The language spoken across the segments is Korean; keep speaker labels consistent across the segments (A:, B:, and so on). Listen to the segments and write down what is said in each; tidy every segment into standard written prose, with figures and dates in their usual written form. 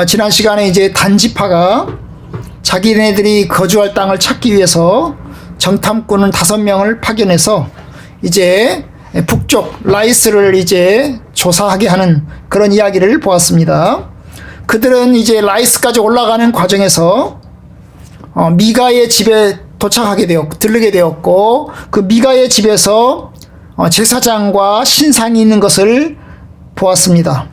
A: 지난 시간에 이제 단지파가 자기네들이 거주할 땅을 찾기 위해서 정탐꾼은 5명을 파견해서 이제 북쪽 라이스를 이제 조사하게 하는 그런 이야기를 보았습니다. 그들은 이제 라이스까지 올라가는 과정에서 미가의 집에 들르게 되었고, 그 미가의 집에서 제사장과 신상이 있는 것을 보았습니다.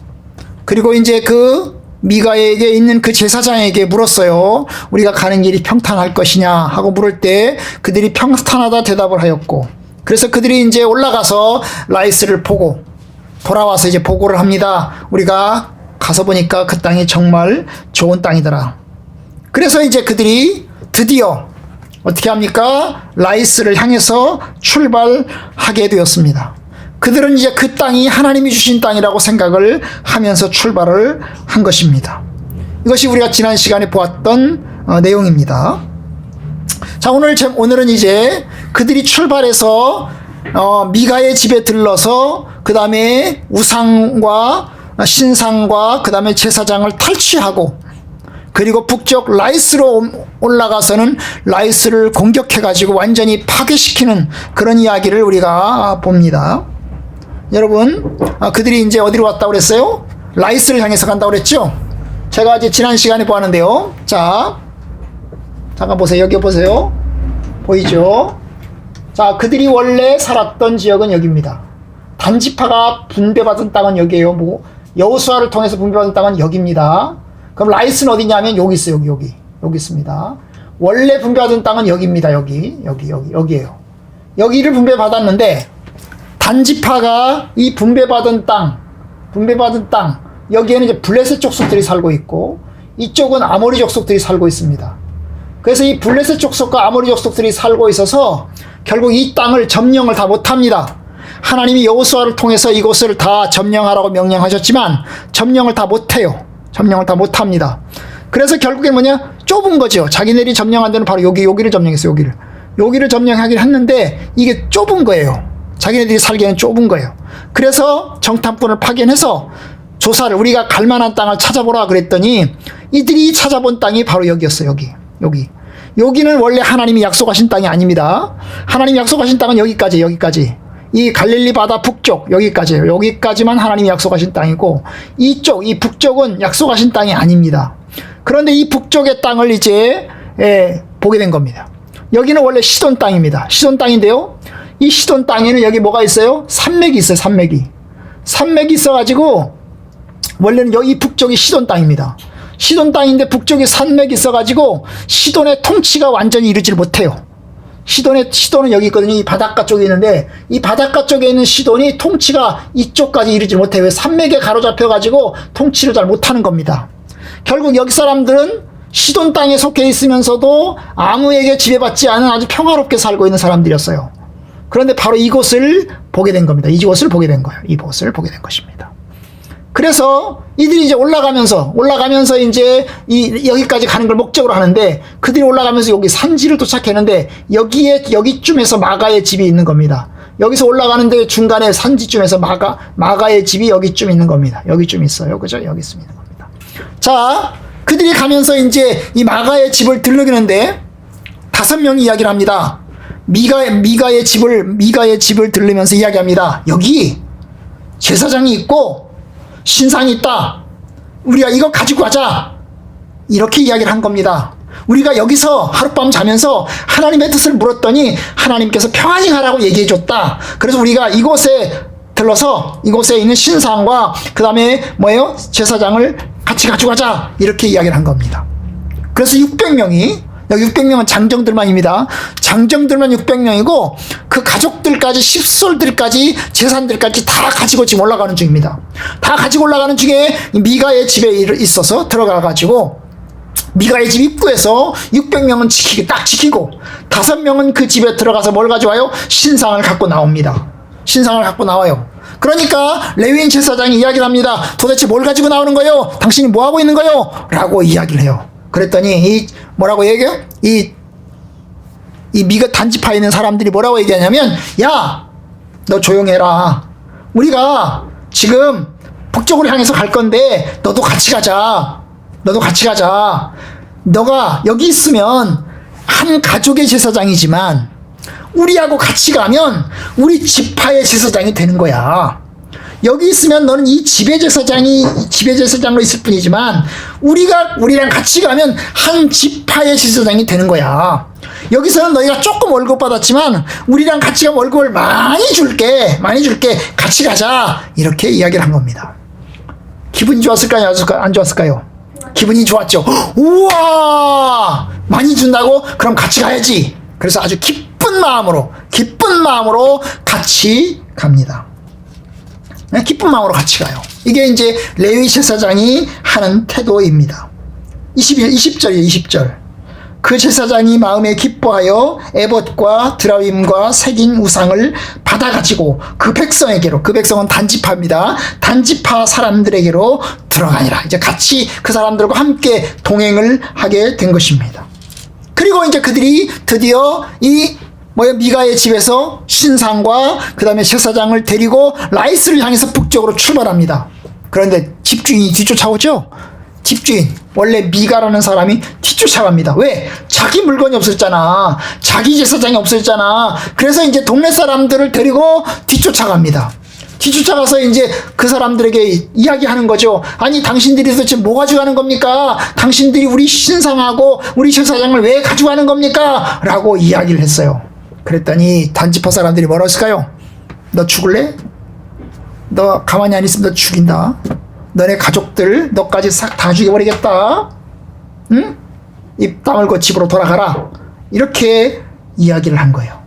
A: 그리고 이제 그 미가에게 있는 그 제사장에게 물었어요. 우리가 가는 길이 평탄할 것이냐 하고 물을 때 그들이 평탄하다 대답을 하였고, 그래서 그들이 이제 올라가서 라이스를 보고 돌아와서 이제 보고를 합니다. 우리가 가서 보니까 그 땅이 정말 좋은 땅이더라. 그래서 이제 그들이 드디어 어떻게 합니까? 라이스를 향해서 출발하게 되었습니다. 그들은 이제 그 땅이 하나님이 주신 땅이라고 생각을 하면서 출발을 한 것입니다. 이것이 우리가 지난 시간에 보았던 내용입니다. 자, 오늘은 이제 그들이 출발해서 미가의 집에 들러서 그 다음에 우상과 신상과 그 다음에 제사장을 탈취하고, 그리고 북쪽 라이스로 올라가서는 라이스를 공격해가지고 완전히 파괴시키는 그런 이야기를 우리가 봅니다. 여러분, 그들이 이제 어디로 왔다고 그랬어요? 라이스를 향해서 간다고 그랬죠? 제가 이제 지난 시간에 보았는데요. 자, 잠깐 보세요. 여기 보세요. 보이죠? 자, 그들이 원래 살았던 지역은 여기입니다. 단지파가 분배받은 땅은 여기에요. 여호수아를 통해서 분배받은 땅은 여기입니다. 그럼 라이스는 어디냐면 여기 있어요. 여기 있습니다. 원래 분배받은 땅은 여기입니다. 여기에요. 여기를 분배받았는데, 단지파가 이 분배받은 땅, 여기에는 이제 블레셋 족속들이 살고 있고, 이쪽은 아모리 족속들이 살고 있습니다. 그래서 이 블레셋 족속과 아모리 족속들이 살고 있어서 결국 이 땅을 점령을 다 못합니다. 하나님이 여호수아를 통해서 이곳을 다 점령하라고 명령하셨지만 점령을 다 못해요. 점령을 다 못합니다. 그래서 결국에 좁은 거죠. 자기네들이 점령한 데는 바로 여기를 점령했어요. 여기를 점령하긴 했는데 이게 좁은 거예요. 자기네들이 살기에는 좁은 거예요. 그래서 정탐꾼을 파견해서 조사를, 우리가 갈 만한 땅을 찾아보라 그랬더니 이들이 찾아본 땅이 바로 여기였어요. 여기는 원래 하나님이 약속하신 땅이 아닙니다. 하나님이 약속하신 땅은 여기까지. 이 갈릴리 바다 북쪽 여기까지예요. 여기까지만 하나님이 약속하신 땅이고, 이 북쪽은 약속하신 땅이 아닙니다. 그런데 이 북쪽의 땅을 이제 보게 된 겁니다. 여기는 원래 시돈 땅입니다. 시돈 땅인데요. 이 시돈 땅에는 여기 뭐가 있어요? 산맥이 있어요. 산맥이 있어가지고, 원래는 여기 북쪽이 시돈 땅입니다. 시돈 땅인데 북쪽에 산맥이 있어가지고 시돈의 통치가 완전히 이루질 못해요. 시돈은 여기 있거든요. 이 바닷가 쪽에 있는데, 이 바닷가 쪽에 있는 시돈이 통치가 이쪽까지 이루질 못해요. 산맥에 가로잡혀가지고 통치를 잘 못하는 겁니다. 결국 여기 사람들은 시돈 땅에 속해 있으면서도 아무에게 지배받지 않은 아주 평화롭게 살고 있는 사람들이었어요. 그런데 바로 이곳을 보게 된 겁니다. 이곳을 보게 된 거예요. 이곳을 보게 된 것입니다. 그래서 이들이 이제 올라가면서 이제 여기까지 가는 걸 목적으로 하는데, 그들이 올라가면서 여기 산지를 도착했는데 여기쯤에서 마가의 집이 있는 겁니다. 여기서 올라가는데 중간에 산지쯤에서 마가의 집이 여기쯤 있는 겁니다. 여기쯤 있어요. 그죠? 여기 있습니다. 겁니다. 자, 그들이 가면서 이제 이 마가의 집을 들르는데 5명이 이야기를 합니다. 미가의 집을 들르면서 이야기합니다. 여기 제사장이 있고 신상이 있다. 우리가 이거 가지고 가자. 이렇게 이야기를 한 겁니다. 우리가 여기서 하룻밤 자면서 하나님의 뜻을 물었더니 하나님께서 평안히 가라고 얘기해 줬다. 그래서 우리가 이곳에 들러서 이곳에 있는 신상과 그 다음에 제사장을 같이 가지고 가자. 이렇게 이야기를 한 겁니다. 그래서 600명이, 여기 600명은 장정들만입니다. 장정들만 600명이고 그 가족들까지, 십솔들까지, 재산들까지 다 가지고 지금 올라가는 중입니다. 다 가지고 올라가는 중에 미가의 집에 있어서 들어가가지고 미가의 집 입구에서 600명은 딱 지키고 5명은 그 집에 들어가서 뭘 가져와요? 신상을 갖고 나옵니다. 신상을 갖고 나와요. 그러니까 레위인 제사장이 이야기를 합니다. 도대체 뭘 가지고 나오는 거예요? 당신이 뭐 하고 있는 거예요? 라고 이야기를 해요. 그랬더니 뭐라고 얘기해요? 이 미가 단지파에 있는 사람들이 뭐라고 얘기하냐면, 야, 너 조용해라. 우리가 지금 북쪽으로 향해서 갈 건데 너도 같이 가자. 너도 같이 가자. 너가 여기 있으면 한 가족의 제사장이지만 우리하고 같이 가면 우리 지파의 제사장이 되는 거야. 여기 있으면 너는 이 지배 제사장으로 있을 뿐이지만 우리랑 같이 가면 한 지파의 제사장이 되는 거야. 여기서는 너희가 조금 월급 받았지만 우리랑 같이 가면 월급을 많이 줄게. 같이 가자. 이렇게 이야기를 한 겁니다. 기분이 좋았을까요? 안 좋았을까요? 기분이 좋았죠. 우와! 많이 준다고? 그럼 같이 가야지. 그래서 아주 기쁜 마음으로 같이 갑니다. 네, 기쁜 마음으로 같이 가요. 이게 이제 레위 제사장이 하는 태도입니다. 20절이에요, 20절. 그 제사장이 마음에 기뻐하여 에봇과 드라임과 새긴 우상을 받아가지고 그 백성에게로, 그 백성은 단지파입니다. 단지파 사람들에게로 들어가니라. 이제 같이 그 사람들과 함께 동행을 하게 된 것입니다. 그리고 이제 그들이 드디어 미가의 집에서 신상과 그 다음에 제사장을 데리고 라이스를 향해서 북쪽으로 출발합니다. 그런데 집주인이 뒤쫓아오죠? 집주인, 원래 미가라는 사람이 뒤쫓아갑니다. 왜? 자기 물건이 없었잖아. 자기 제사장이 없었잖아. 그래서 이제 동네 사람들을 데리고 뒤쫓아갑니다. 뒤쫓아가서 이제 그 사람들에게 이야기하는 거죠. 아니, 당신들이 도대체 뭐 가져가는 겁니까? 당신들이 우리 신상하고 우리 제사장을 왜 가져가는 겁니까? 라고 이야기를 했어요. 그랬더니 단지파 사람들이 뭐라 했을까요? 너 죽을래? 너 가만히 안 있으면 너 죽인다. 너네 가족들 너까지 싹 다 죽여버리겠다. 응? 입 다물고 집으로 돌아가라. 이렇게 이야기를 한 거예요.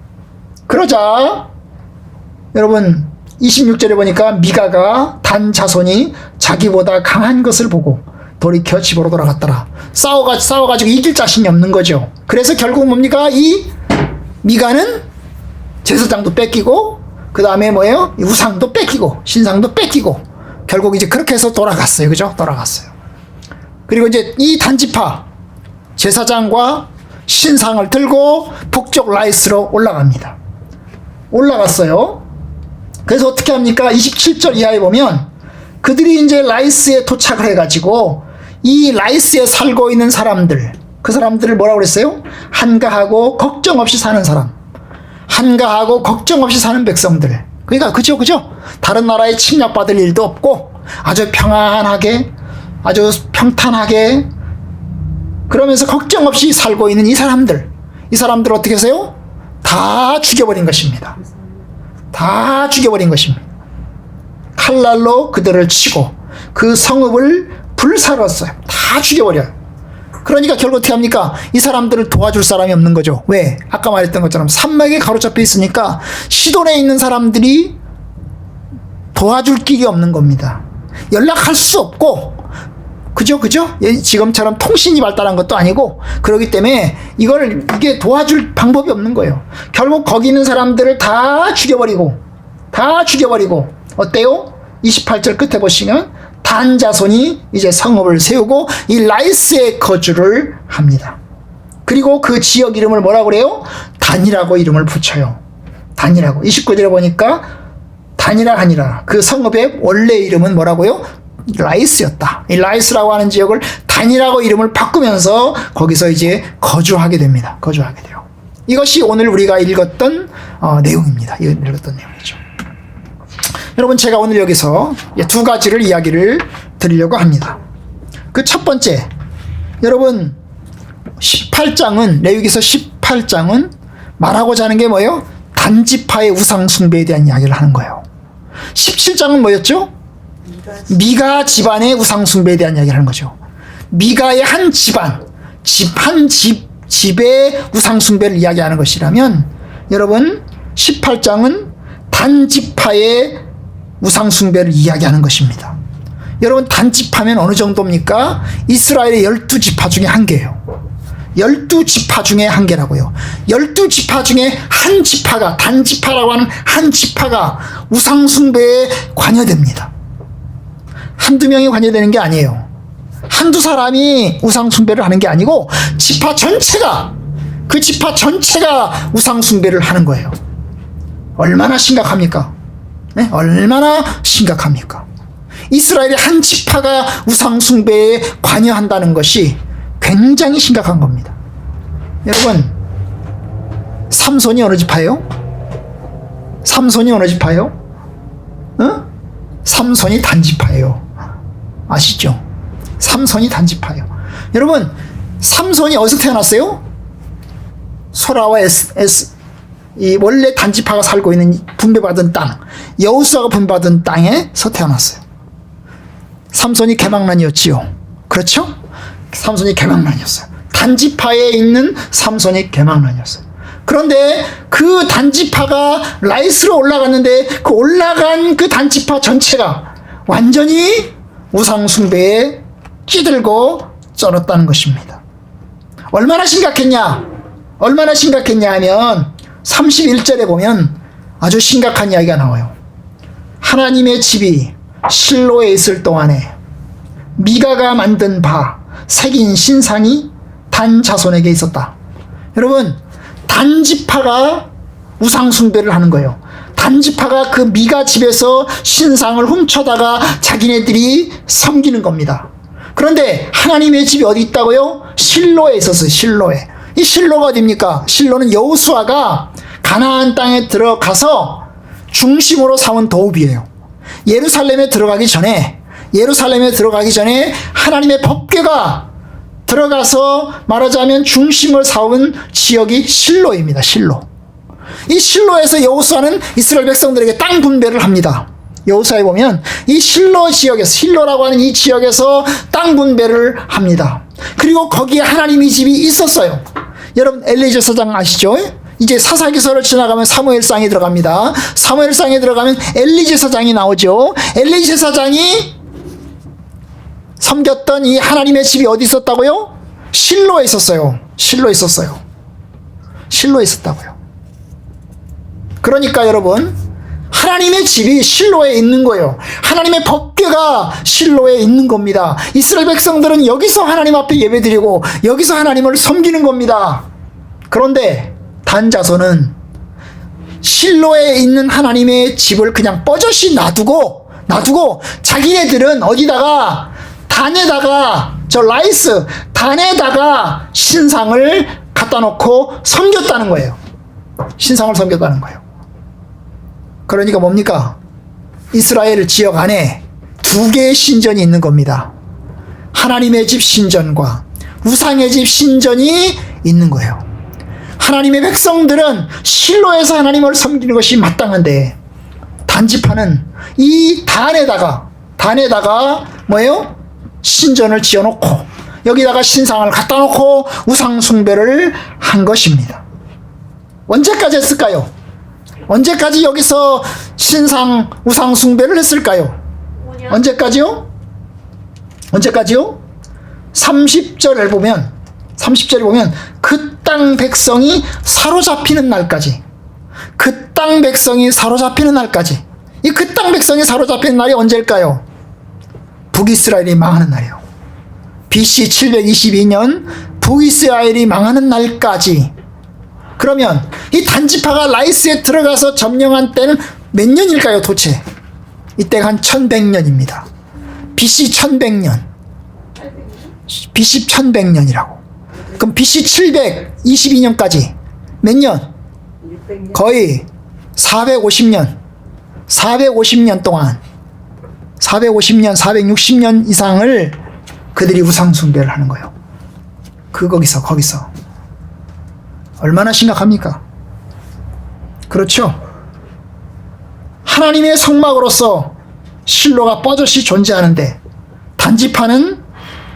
A: 그러자 여러분 26절에 보니까 미가가 단 자손이 자기보다 강한 것을 보고 돌이켜 집으로 돌아갔더라. 싸워가지고 이길 자신이 없는 거죠. 그래서 결국 뭡니까? 이 미가는 제사장도 뺏기고 그 다음에 뭐예요? 우상도 뺏기고 신상도 뺏기고 결국 이제 그렇게 해서 돌아갔어요. 그죠? 돌아갔어요. 그리고 이제 이 단지파 제사장과 신상을 들고 북쪽 라이스로 올라갑니다. 올라갔어요. 그래서 어떻게 합니까? 27절 이하에 보면 그들이 이제 라이스에 도착을 해가지고 이 라이스에 살고 있는 사람들, 그 사람들을 뭐라고 그랬어요? 한가하고 걱정 없이 사는 사람. 한가하고 걱정 없이 사는 백성들. 그러니까 그죠? 다른 나라에 침략받을 일도 없고 아주 평안하게, 아주 평탄하게 그러면서 걱정 없이 살고 있는 이 사람들 어떻게 하세요? 다 죽여버린 것입니다. 다 죽여버린 것입니다. 칼날로 그들을 치고 그 성읍을 불살랐어요. 다 죽여버려요. 그러니까 결국 어떻게 합니까? 이 사람들을 도와줄 사람이 없는 거죠. 왜? 아까 말했던 것처럼 산맥에 가로잡혀 있으니까 시돈에 있는 사람들이 도와줄 길이 없는 겁니다. 연락할 수 없고, 그죠? 지금처럼 통신이 발달한 것도 아니고, 그렇기 때문에 이게 도와줄 방법이 없는 거예요. 결국 거기 있는 사람들을 다 죽여버리고, 어때요? 28절 끝에 보시면, 단 자손이 이제 성읍을 세우고 이 라이스에 거주를 합니다. 그리고 그 지역 이름을 뭐라고 그래요? 단이라고 이름을 붙여요. 단이라고. 29절에 보니까 단이라 하니라. 그 성읍의 원래 이름은 뭐라고요? 라이스였다. 이 라이스라고 하는 지역을 단이라고 이름을 바꾸면서 거기서 이제 거주하게 됩니다. 거주하게 돼요. 이것이 오늘 우리가 읽었던 내용입니다. 읽었던 내용이죠. 여러분, 제가 오늘 여기서 두 가지를 이야기를 드리려고 합니다. 그 첫 번째, 여러분 18장은 레위기서 18장은 말하고자 하는 게 뭐예요? 단지파의 우상 숭배에 대한 이야기를 하는 거예요. 17장은 뭐였죠? 미가 집안의 우상 숭배에 대한 이야기를 하는 거죠. 미가의 한 집안, 집의 우상 숭배를 이야기하는 것이라면 여러분 18장은 단지파의 우상 숭배를 이야기하는 것입니다. 여러분, 단지파면 어느 정도입니까? 이스라엘의 12지파 중에 한 개예요. 12지파 중에 한 개라고요. 12지파 중에 한 지파가, 단지파라고 하는 한 지파가 우상 숭배에 관여됩니다. 한두 명이 관여되는 게 아니에요. 한두 사람이 우상 숭배를 하는 게 아니고 지파 전체가, 그 지파 전체가 우상 숭배를 하는 거예요. 얼마나 심각합니까? 네? 얼마나 심각합니까? 이스라엘의 한 지파가 우상숭배에 관여한다는 것이 굉장히 심각한 겁니다. 여러분, 삼손이 어느 지파예요? 삼손이 어느 지파예요? 삼손이 단지파예요. 아시죠? 삼손이 단지파예요. 여러분, 삼손이 어디서 태어났어요? 소라와 이 원래 단지파가 살고 있는 분배받은 땅, 여호수아가 분배받은 땅에서 태어났어요. 삼손이 개망란이었지요. 그렇죠? 삼손이 개망란이었어요. 단지파에 있는 삼손이 개망란이었어요. 그런데 그 단지파가 라이스로 올라갔는데 그 올라간 그 단지파 전체가 완전히 우상숭배에 찌들고 쩔었다는 것입니다. 얼마나 심각했냐? 얼마나 심각했냐 하면 31절에 보면 아주 심각한 이야기가 나와요. 하나님의 집이 실로에 있을 동안에 미가가 만든 바 새긴 신상이 단 자손에게 있었다. 여러분, 단지파가 우상숭배를 하는 거예요. 단지파가 그 미가 집에서 신상을 훔쳐다가 자기네들이 섬기는 겁니다. 그런데 하나님의 집이 어디 있다고요? 실로에 있었어요. 실로에. 이 실로가 어디입니까? 실로는 여호수아가 가나안 땅에 들어가서 중심으로 삼은 도읍이에요. 예루살렘에 들어가기 전에 하나님의 법궤가 들어가서 말하자면 중심을 삼은 지역이 실로입니다. 실로. 이 실로에서 여호수아는 이스라엘 백성들에게 땅 분배를 합니다. 여호수아에 보면 이 실로 지역에서, 실로라고 하는 이 지역에서 땅 분배를 합니다. 그리고 거기에 하나님의 집이 있었어요. 여러분, 엘리야서 사장 아시죠? 이제 사사기서를 지나가면 사무엘상에 들어갑니다. 사무엘상에 들어가면 엘리제사장이 나오죠. 엘리제사장이 섬겼던 이 하나님의 집이 어디 있었다고요? 실로에 있었어요. 실로에 있었어요. 실로에 있었다고요. 그러니까 여러분, 하나님의 집이 실로에 있는 거예요. 하나님의 법궤가 실로에 있는 겁니다. 이스라엘 백성들은 여기서 하나님 앞에 예배드리고 여기서 하나님을 섬기는 겁니다. 그런데 단자손은 실로에 있는 하나님의 집을 그냥 뻐젓이 놔두고 자기네들은 어디다가 단에다가 단에다가 신상을 갖다 놓고 섬겼다는 거예요. 신상을 섬겼다는 거예요. 그러니까 뭡니까? 이스라엘 지역 안에 두 개의 신전이 있는 겁니다. 하나님의 집 신전과 우상의 집 신전이 있는 거예요. 하나님의 백성들은 실로에서 하나님을 섬기는 것이 마땅한데 단지파는 이 단에다가 뭐예요? 신전을 지어놓고 여기다가 신상을 갖다 놓고 우상숭배를 한 것입니다. 언제까지 했을까요? 언제까지 여기서 신상 우상숭배를 했을까요? 5년. 언제까지요? 30절을 보면 그 땅 백성이 사로잡히는 날까지, 그 땅 백성이 사로잡히는 날까지, 이 그 땅 백성이 사로잡히는 날이 언제일까요? 북이스라엘이 망하는 날이에요. BC 722년 북이스라엘이 망하는 날까지. 그러면 이 단지파가 라이스에 들어가서 점령한 때는 몇 년일까요, 도대체? 이때가 한 1100년입니다. BC 1100년. BC 1100년이라고. 그럼 BC 722년까지 몇 년? 거의 450년 동안 460년 이상을 그들이 우상숭배를 하는 거예요. 거기서 얼마나 심각합니까? 그렇죠? 하나님의 성막으로서 실로가 뻐젓이 존재하는데 단지파는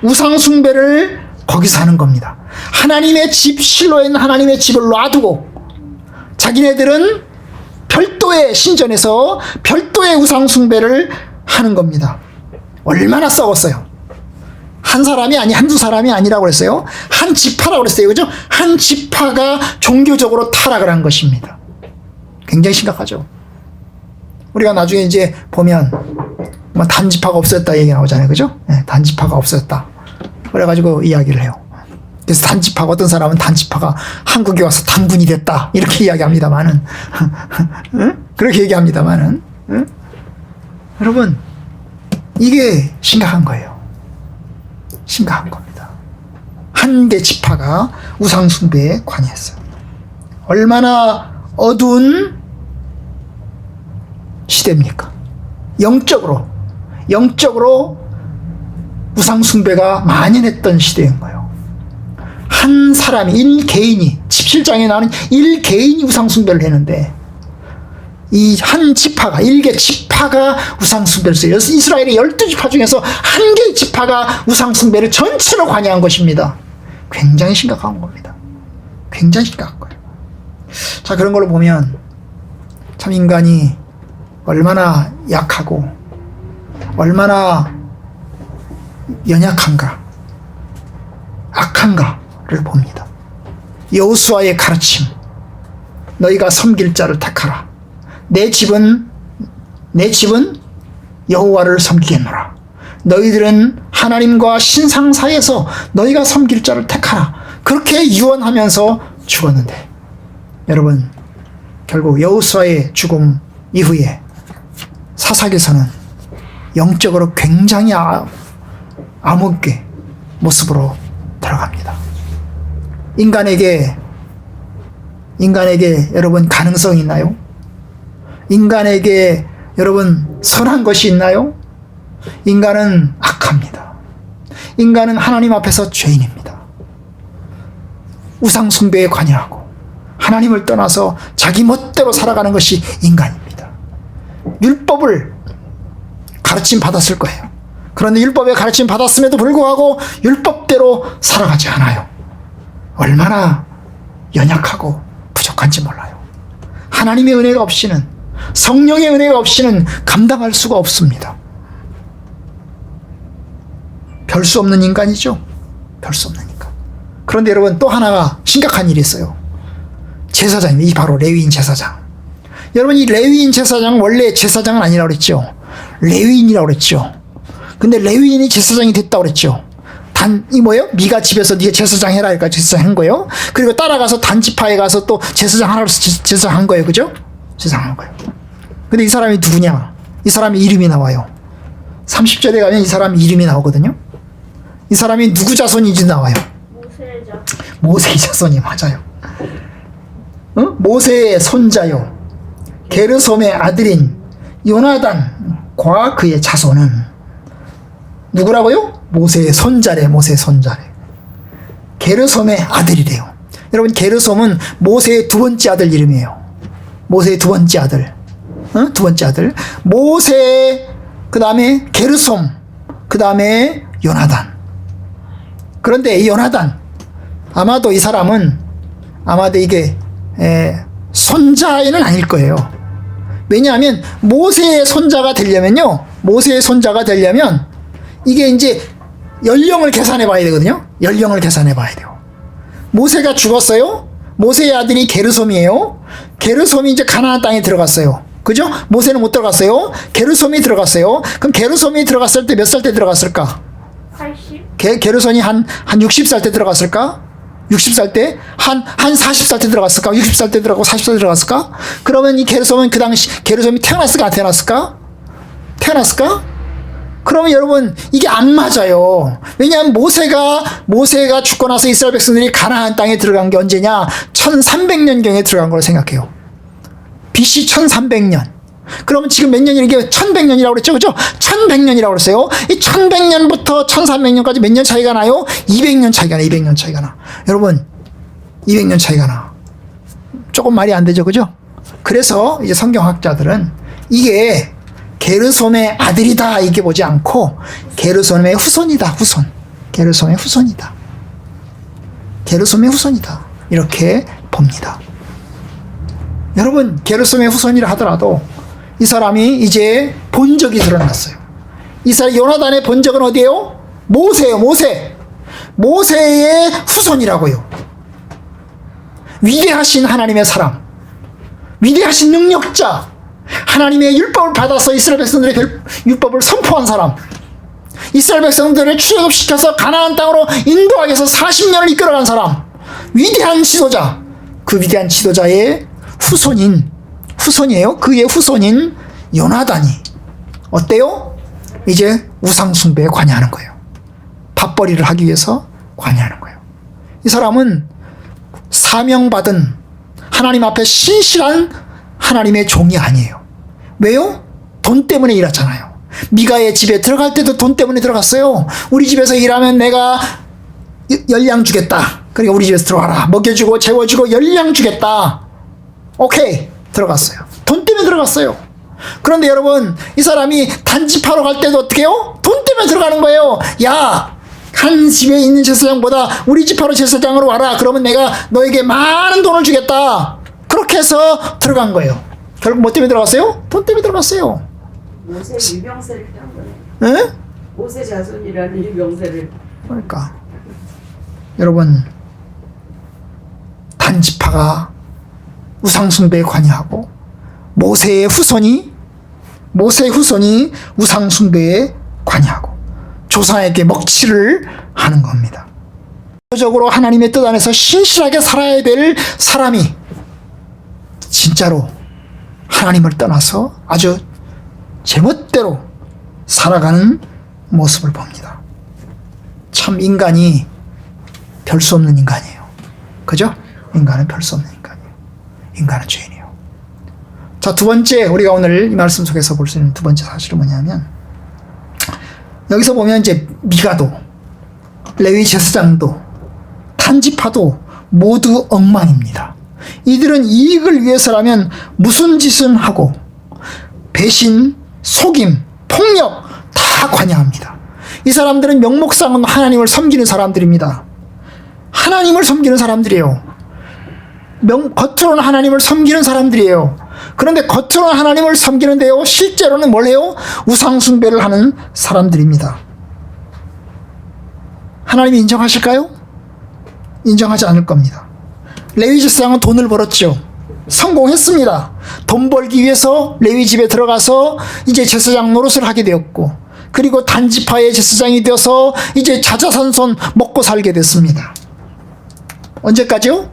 A: 우상숭배를 거기서 하는 겁니다. 하나님의 집, 실로에 있는 하나님의 집을 놔두고 자기네들은 별도의 신전에서 별도의 우상숭배를 하는 겁니다. 얼마나 썩었어요. 한 사람이 한두 사람이 아니라고 그랬어요. 한 지파라고 그랬어요. 그죠? 한 지파가 종교적으로 타락을 한 것입니다. 굉장히 심각하죠. 우리가 나중에 이제 보면 뭐 단지파가 없어졌다 얘기 나오잖아요. 그죠? 네, 단지파가 없어졌다. 그래가지고 이야기를 해요. 그래서 단지파가, 어떤 사람은 단지파가 한국에 와서 단군이 됐다 이렇게 이야기합니다만은 그렇게 얘기합니다만은 여러분, 이게 심각한 거예요. 심각한 겁니다. 한 개 지파가 우상숭배에 관여했어요. 얼마나 어두운 시대입니까? 영적으로 우상숭배가 만연했던 시대인 거예요. 한 사람이, 1개인이, 17장에 나오는 1개인이 우상숭배를 했는데, 이 한 지파가, 1개 지파가 우상숭배를 했어요. 이스라엘의 12지파 중에서 한 개의 지파가 우상숭배를 전체로 관여한 것입니다. 굉장히 심각한 겁니다. 굉장히 심각한 거예요. 자, 그런 걸로 보면 참 인간이 얼마나 약하고 얼마나 연약한가, 악한가를 봅니다. 여호수아의 가르침, 너희가 섬길 자를 택하라. 내 집은 여호와를 섬기겠노라. 너희들은 하나님과 신상 사이에서 너희가 섬길 자를 택하라. 그렇게 유언하면서 죽었는데, 여러분, 결국 여호수아의 죽음 이후에 사사기서는 영적으로 굉장히 암흑의 모습으로 들어갑니다. 인간에게 여러분 가능성이 있나요? 인간에게 여러분 선한 것이 있나요? 인간은 악합니다. 인간은 하나님 앞에서 죄인입니다. 우상숭배에 관여하고 하나님을 떠나서 자기 멋대로 살아가는 것이 인간입니다. 율법을 가르침 받았을 거예요. 그런데 율법의 가르침 받았음에도 불구하고 율법대로 살아가지 않아요. 얼마나 연약하고 부족한지 몰라요. 하나님의 은혜가 없이는, 성령의 은혜가 없이는 감당할 수가 없습니다. 별 수 없는 인간이죠. 별 수 없는 인간. 그런데 여러분, 또 하나가 심각한 일이 있어요. 제사장입니다. 이 바로 레위인 제사장. 여러분, 이 레위인 제사장 원래 제사장은 아니라고 그랬죠. 레위인이라고 그랬죠. 근데 레위인이 제사장이 됐다고 그랬죠. 이 뭐예요? 네가 집에서 네가 제사장 해라. 그러니까 제사장 한 거예요. 그리고 따라가서 단지파에 가서 또 제사장 하라고 제사장 한 거예요. 그죠? 제사장 한 거예요. 근데 이 사람이 누구냐? 이 사람의 이름이 나와요. 30절에 가면 이 사람 이름이 나오거든요. 이 사람이 누구 자손인지 나와요. 모세의 자손이 맞아요. 모세의 손자요, 게르솜의 아들인 요나단과 그의 자손은 누구라고요? 모세의 손자래. 게르솜의 아들이래요. 여러분, 게르솜은 모세의 두 번째 아들 이름이에요. 모세의 두 번째 아들. 두 번째 아들. 모세, 그 다음에 게르솜, 그 다음에 요나단. 그런데 이 요나단, 아마도 이 사람은, 아마도 이게, 손자는 아닐 거예요. 왜냐하면, 모세의 손자가 되려면, 이게 이제 연령을 계산해 봐야 되거든요. 연령을 계산해 봐야 돼요. 모세가 죽었어요. 모세의 아들이 게르솜이에요. 게르솜이 이제 가나안 땅에 들어갔어요. 그죠? 모세는 못 들어갔어요. 게르솜이 들어갔어요. 그럼 게르솜이 들어갔을 때 몇 살 때 들어갔을까?
B: 80.
A: 게르솜이 한 60살 때 들어갔을까? 60살 때? 한 40살 때 들어갔을까? 60살 때 들어가고 40살 때 들어갔을까? 그러면 이 게르솜은 그 당시, 게르솜이 태어났을까? 안 태어났을까? 그러면 여러분, 이게 안 맞아요. 왜냐하면 모세가 죽고 나서 이스라엘 백성들이 가나안 땅에 들어간 게 언제냐? 1300년경에 들어간 걸로 생각해요. BC 1300년. 그러면 지금 몇 년이 이게 1100년이라고 그랬죠? 그죠? 1100년이라고 그랬어요. 이 1100년부터 1300년까지 몇 년 차이가 나요? 200년 차이가 나. 여러분, 200년 차이가 나. 조금 말이 안 되죠? 그죠? 그래서 이제 성경학자들은 이게 게르솜의 아들이다 이렇게 보지 않고 게르솜의 후손이다. 게르솜의 후손이다. 이렇게 봅니다. 여러분, 게르솜의 후손이라 하더라도 이 사람이 이제 본적이 드러났어요. 이 사람 요나단의 본적은 어디예요? 모세예요. 모세의 후손이라고요. 위대하신 하나님의 사람, 위대하신 능력자, 하나님의 율법을 받아서 이스라엘 백성들의 율법을 선포한 사람, 이스라엘 백성들을 출애굽시켜서 가나안 땅으로 인도하기 위해서 40년을 이끌어간 사람, 위대한 지도자, 그 위대한 지도자의 후손이에요. 그의 후손인 요나단이 어때요? 이제 우상숭배에 관여하는 거예요. 밥벌이를 하기 위해서 관여하는 거예요. 이 사람은 사명받은 하나님 앞에 신실한 하나님의 종이 아니에요. 왜요? 돈 때문에 일하잖아요. 미가의 집에 들어갈 때도 돈 때문에 들어갔어요. 우리 집에서 일하면 내가 열량 주겠다. 그러니까 우리 집에서 들어와라. 먹여주고 재워주고 열량 주겠다. 오케이. 들어갔어요. 돈 때문에 들어갔어요. 그런데 여러분, 이 사람이 단집하러 갈 때도 어떻게 해요? 돈 때문에 들어가는 거예요. 야, 한 집에 있는 제사장보다 우리 집하러 제사장으로 와라. 그러면 내가 너에게 많은 돈을 주겠다. 그렇게 해서 들어간 거예요. 결국 뭐 때문에 들어갔어요? 돈 때문에 들어갔어요.
B: 모세 유병세를 딴 거네.
A: 예?
B: 모세 자손이라는 유병세를.
A: 그러니까 여러분, 단지파가 우상숭배에 관여하고 모세의 후손이 우상숭배에 관여하고 조상에게 먹칠을 하는 겁니다. 적으로 하나님의 뜻 안에서 신실하게 살아야 될 사람이 진짜로 하나님을 떠나서 아주 제멋대로 살아가는 모습을 봅니다. 참 인간이 별 수 없는 인간이에요. 그죠? 인간은 별 수 없는 인간이에요. 인간은 죄인이에요. 자, 두 번째, 우리가 오늘 이 말씀 속에서 볼 수 있는 두 번째 사실은 뭐냐면, 여기서 보면 이제 미가도, 레위 제사장도, 단지파도 모두 엉망입니다. 이들은 이익을 위해서라면 무슨 짓은 하고 배신, 속임, 폭력 다 관여합니다. 이 사람들은 명목상은 하나님을 섬기는 사람들입니다. 하나님을 섬기는 사람들이에요. 겉으로는 하나님을 섬기는 사람들이에요. 그런데 겉으로는 하나님을 섬기는데요, 실제로는 뭘 해요? 우상숭배를 하는 사람들입니다. 하나님이 인정하실까요? 인정하지 않을 겁니다. 레위 제사장은 돈을 벌었죠. 성공했습니다. 돈 벌기 위해서 레위 집에 들어가서 이제 제사장 노릇을 하게 되었고, 그리고 단지파의 제사장이 되어서 이제 자자손손 먹고 살게 됐습니다. 언제까지요?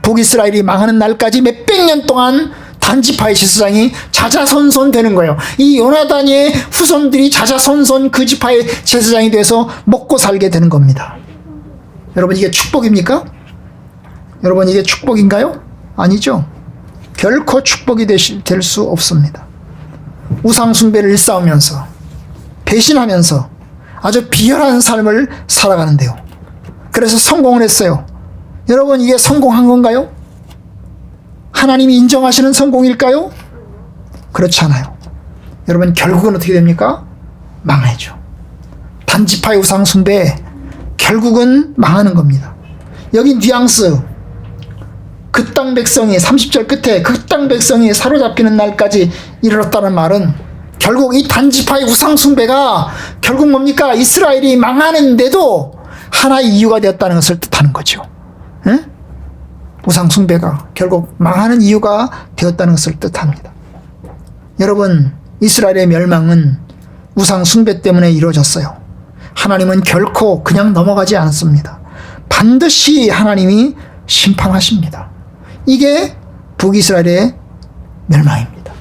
A: 북이스라엘이 망하는 날까지 몇백 년 동안 단지파의 제사장이 자자손손 되는 거예요. 이 요나단의 후손들이 자자손손 그 지파의 제사장이 돼서 먹고 살게 되는 겁니다. 여러분, 이게 축복입니까? 여러분, 이게 축복인가요? 아니죠. 결코 축복이 될 수 없습니다. 우상숭배를 일삼으면서 배신하면서 아주 비열한 삶을 살아가는데요. 그래서 성공을 했어요. 여러분, 이게 성공한 건가요? 하나님이 인정하시는 성공일까요? 그렇지 않아요. 여러분, 결국은 어떻게 됩니까? 망하죠. 단지파의 우상숭배, 결국은 망하는 겁니다. 여기 뉘앙스, 그 땅 백성이 30절 끝에 그 땅 백성이 사로잡히는 날까지 이르렀다는 말은 결국 이 단지파의 우상숭배가 결국 뭡니까? 이스라엘이 망하는데도 하나의 이유가 되었다는 것을 뜻하는 거죠. 응? 우상숭배가 결국 망하는 이유가 되었다는 것을 뜻합니다. 여러분, 이스라엘의 멸망은 우상숭배 때문에 이루어졌어요. 하나님은 결코 그냥 넘어가지 않습니다. 반드시 하나님이 심판하십니다. 이게 북이스라엘의 멸망입니다.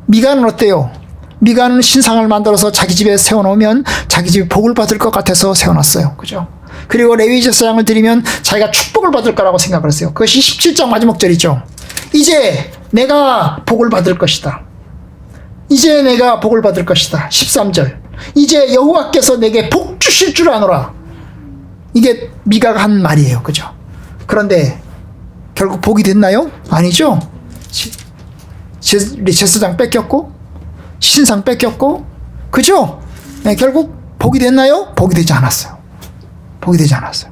A: 미가는 어때요? 미가는 신상을 만들어서 자기 집에 세워놓으면 자기 집이 복을 받을 것 같아서 세워놨어요. 그죠? 그리고 레위 제사장을 드리면 자기가 축복을 받을 거라고 생각을 했어요. 그것이 17장 마지막 절이죠. 이제 내가 복을 받을 것이다. 이제 내가 복을 받을 것이다. 13절. 이제 여호와께서 내게 복 주실 줄 아노라. 이게 미가가 한 말이에요. 그죠? 그런데 결국 복이 됐나요? 아니죠. 제사장 뺏겼고 신상 뺏겼고, 그죠? 네, 결국 복이 됐나요? 복이 되지 않았어요. 복이 되지 않았어요.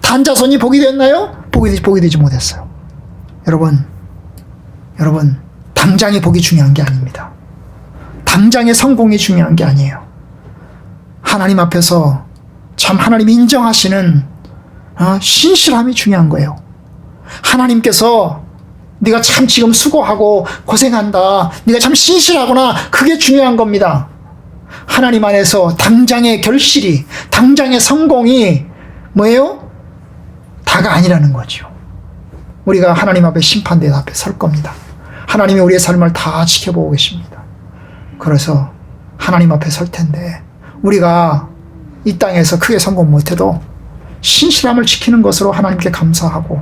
A: 단자손이 복이 됐나요? 복이 되지 못했어요. 여러분, 당장의 복이 중요한 게 아닙니다. 당장의 성공이 중요한 게 아니에요. 하나님 앞에서 참 하나님이 인정하시는 신실함이 중요한 거예요. 하나님께서 네가 참 지금 수고하고 고생한다, 네가 참 신실하구나, 그게 중요한 겁니다. 하나님 안에서 당장의 결실이, 당장의 성공이 뭐예요? 다가 아니라는 거죠. 우리가 하나님 앞에 심판대 앞에 설 겁니다. 하나님이 우리의 삶을 다 지켜보고 계십니다. 그래서 하나님 앞에 설 텐데 우리가 이 땅에서 크게 성공 못해도 신실함을 지키는 것으로 하나님께 감사하고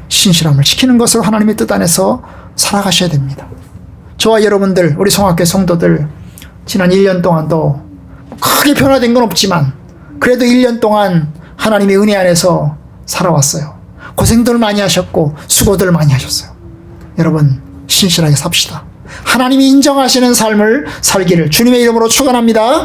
A: 신실함을 지키는 것으로 하나님의 뜻 안에서 살아가셔야 됩니다. 저와 여러분들, 우리 성악교 성도들 지난 1년 동안도 크게 변화된 건 없지만 그래도 1년 동안 하나님의 은혜 안에서 살아왔어요. 고생들 많이 하셨고 수고들 많이 하셨어요. 여러분 신실하게 삽시다. 하나님이 인정하시는 삶을 살기를 주님의 이름으로 축원합니다.